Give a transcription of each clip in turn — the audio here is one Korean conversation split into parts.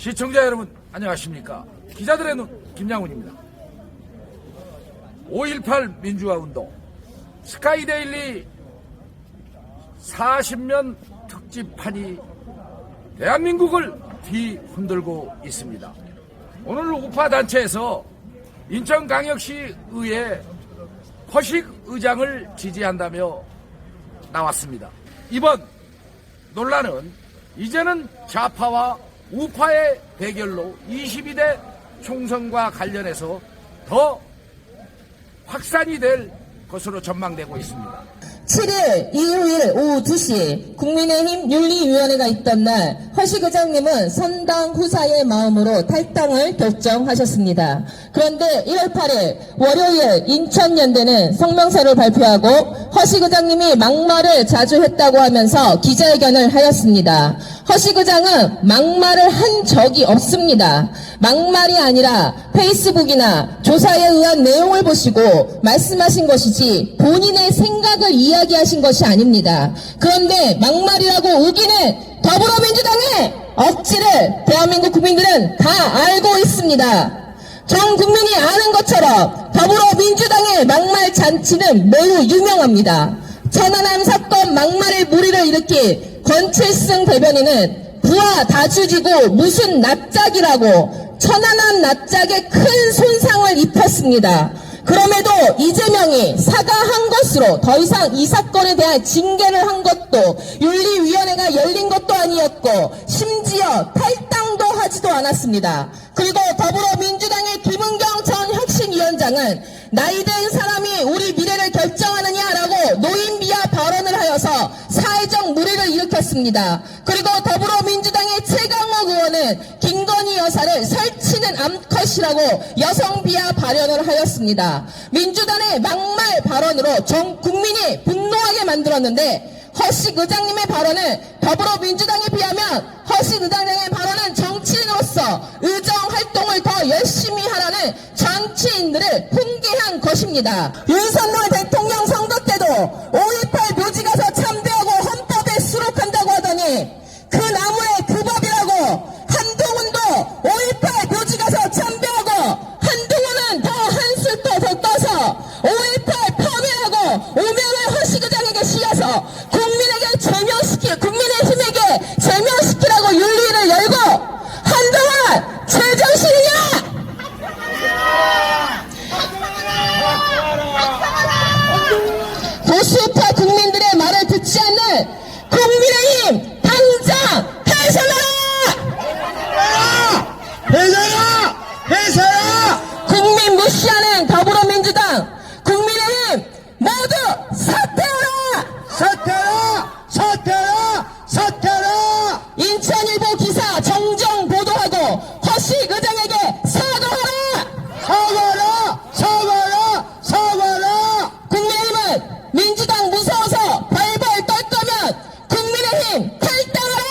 시청자 여러분 안녕하십니까. 기자들의 눈 김양훈입니다. 5.18 민주화운동 스카이데일리 40년 특집판이 대한민국을 뒤흔들고 있습니다. 오늘 우파 단체에서 인천광역시 의회 허식 의장을 지지한다며 나왔습니다. 이번 논란은 이제는 좌파와 우파의 대결로 22대 총선과 관련해서 더 확산이 될 것으로 전망되고 있습니다. 7일 일요일 오후 2시 국민의힘 윤리위원회가 있던 날 허식 의장님은 선당 후사의 마음으로 탈당을 결정하셨습니다. 그런데 1월 8일 월요일 인천연대는 성명서를 발표하고 허식 의장님이 막말을 자주 했다고 하면서 기자회견을 하였습니다. 허식 의장은 막말을 한 적이 없습니다. 막말이 아니라 페이스북이나 조사에 의한 내용을 보시고 말씀하신 것이지 본인의 생각을 이야기하신 것이 아닙니다. 그런데 막말이라고 우기는 더불어민주당의 억지를 대한민국 국민들은 다 알고 있습니다. 전 국민이 아는 것처럼 더불어민주당의 막말 잔치는 매우 유명합니다. 천안함 사건 막말의 무리를 일으킨 권칠승 대변인은 부하 다주지고 무슨 납작이라고 천안함 납작에 큰 손상을 입혔습니다. 그럼에도 이재명이 사과한 것으로 더 이상 이 사건에 대한 징계를 한 것도 윤리위원회가 열린 것도 아니었고 심지어 탈당도 하지도 않았습니다. 그리고 더불어민주당의 김은경 전 혁신위원장은 나이든 사람이 우리 미래를 결정하느냐라고 노인 비하 발언을 하여서 사회적 물의를 일으켰습니다. 그리고 더불어민주당의 최강욱 의원은 김건희 여사를 설치는 암컷이라고 여성 비하 발언을 하였습니다. 민주당의 막말 발언으로 전 국민이 분노하게 만들었는데 허식 의장님의 발언은 더불어민주당에 비하면 허식 의장님의 발언은 정치인으로서 의정 활동을 더 열심히 하라는 정치인들을 훈계한 것입니다. 윤석열 대통령 선거 때도 5.18 묘지 가서 참배하고 헌법에 수록한다고 하더니 그 나무에 그 밥이라고 한동훈도 5.18 묘지 가서 참배하고 한동훈은 더 한술 더 떠서 5.18 펌이라고 오명을 허식 의장에게 씌워서 국민의힘에게 제명시키라고 윤리를 열고 한동안 제정신이냐? 보수파 국민들의 말을 듣지 않는 국민의힘 당장 해산하라! 국민 무시하는 더불어민주당 국민의힘 모두 사퇴하라! 인천일보 기사 정정 보도하고 허식 의장에게 사과하라! 국민의힘은 민주당 무서워서 발발 떨 거면 국민의힘 탈당하라!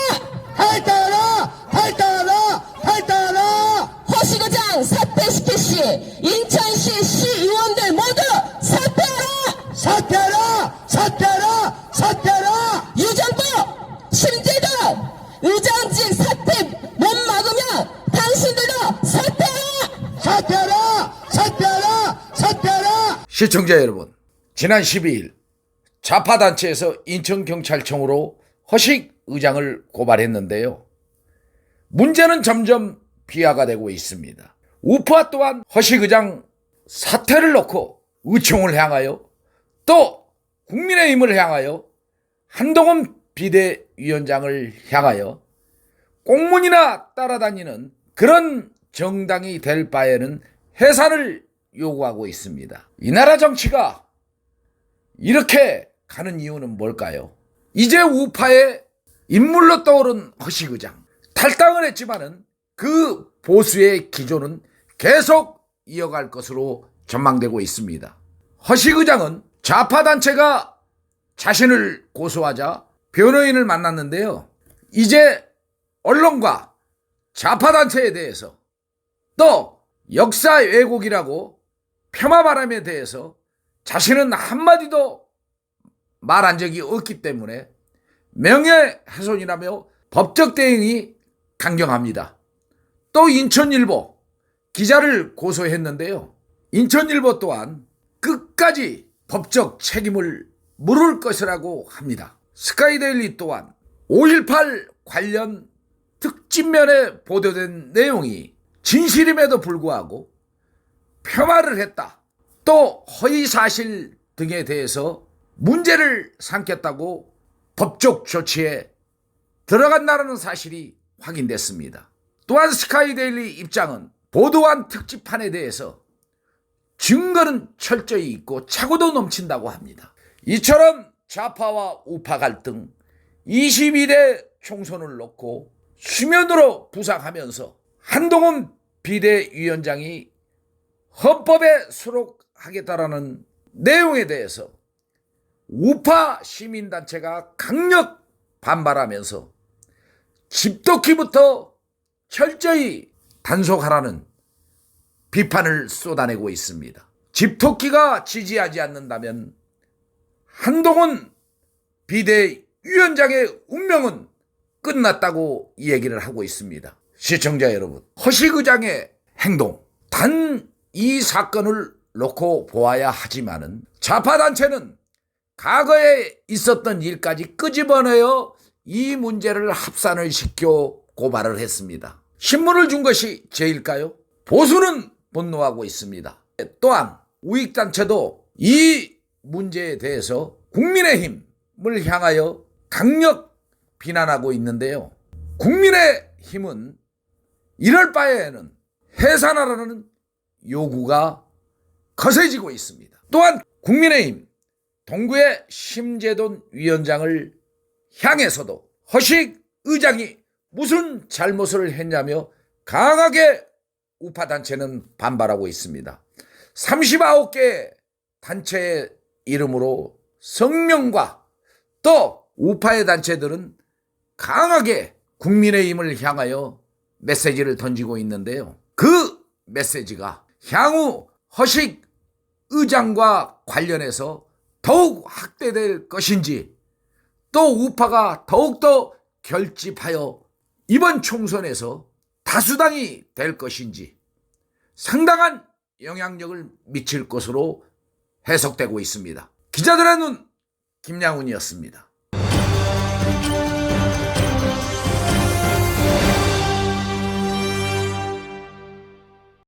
허식 의장 사퇴시킬 시 인천시 시의원들 모두 사퇴하라! 유전법 심재동 의장직 사퇴 못 막으면 당신들도 사퇴하라! 시청자 여러분, 지난 12일 좌파단체에서 인천경찰청으로 허식 의장을 고발했는데요. 문제는 점점 비화가 되고 있습니다. 우파 또한 허식 의장 사퇴를 놓고 의총을 향하여 또 국민의힘을 향하여 한동훈 비대위원장을 향하여 꽁문이나 따라다니는 그런 정당이 될 바에는 해산을 요구하고 있습니다. 이 나라 정치가 이렇게 가는 이유는 뭘까요? 이제 우파의 인물로 떠오른 허식 의장 탈당을 했지만은 그 보수의 기조는 계속 이어갈 것으로 전망되고 있습니다. 허식 의장은 좌파 단체가 자신을 고소하자 변호인을 만났는데요. 이제 언론과 좌파 단체에 대해서 또 역사 왜곡이라고 폄하 발언에 대해서 자신은 한마디도 말한 적이 없기 때문에 명예훼손이라며 법적 대응이 강경합니다. 또 인천일보 기자를 고소했는데요. 인천일보 또한 끝까지 법적 책임을 물을 것이라고 합니다. 스카이데일리 또한 5.18 관련 특집면에 보도된 내용이 진실임에도 불구하고 폄하를 했다, 또 허위사실 등에 대해서 문제를 삼겠다고 법적 조치에 들어간다는 사실이 확인됐습니다. 또한 스카이데일리 입장은 보도한 특집판에 대해서 증거는 철저히 있고 착오도 넘친다고 합니다. 이처럼 좌파와 우파 갈등, 22대 총선을 놓고 수면으로 부상하면서 한동훈 비대위원장이 헌법에 수록하겠다라는 내용에 대해서 우파 시민단체가 강력 반발하면서 집도키부터 철저히 단속하라는 비판을 쏟아내고 있습니다. 집토끼가 지지하지 않는다면 한동훈 비대위원장의 운명은 끝났다고 얘기를 하고 있습니다. 시청자 여러분, 허식의장의 행동, 단 이 사건을 놓고 보아야 하지만은 좌파단체는 과거에 있었던 일까지 끄집어내어 이 문제를 합산을 시켜 고발을 했습니다. 신문을 준 것이 죄일까요? 보수는 분노하고 있습니다. 또한 우익단체도 이 문제에 대해서 국민의힘을 향하여 강력 비난하고 있는데요. 국민의힘은 이럴 바에는 해산하라는 요구가 거세지고 있습니다. 또한 국민의힘 동구의 심재돈 위원장을 향해서도 허식 의장이 무슨 잘못을 했냐며 강하게 우파단체는 반발하고 있습니다. 39개 단체의 이름으로 성명과 또 우파의 단체들은 강하게 국민의힘을 향하여 메시지를 던지고 있는데요. 그 메시지가 향후 허식 의장과 관련해서 더욱 확대될 것인지, 또 우파가 더욱더 결집하여 이번 총선에서 다수당이 될 것인지 상당한 영향력을 미칠 것으로 해석되고 있습니다. 기자들의 눈, 김양훈이었습니다.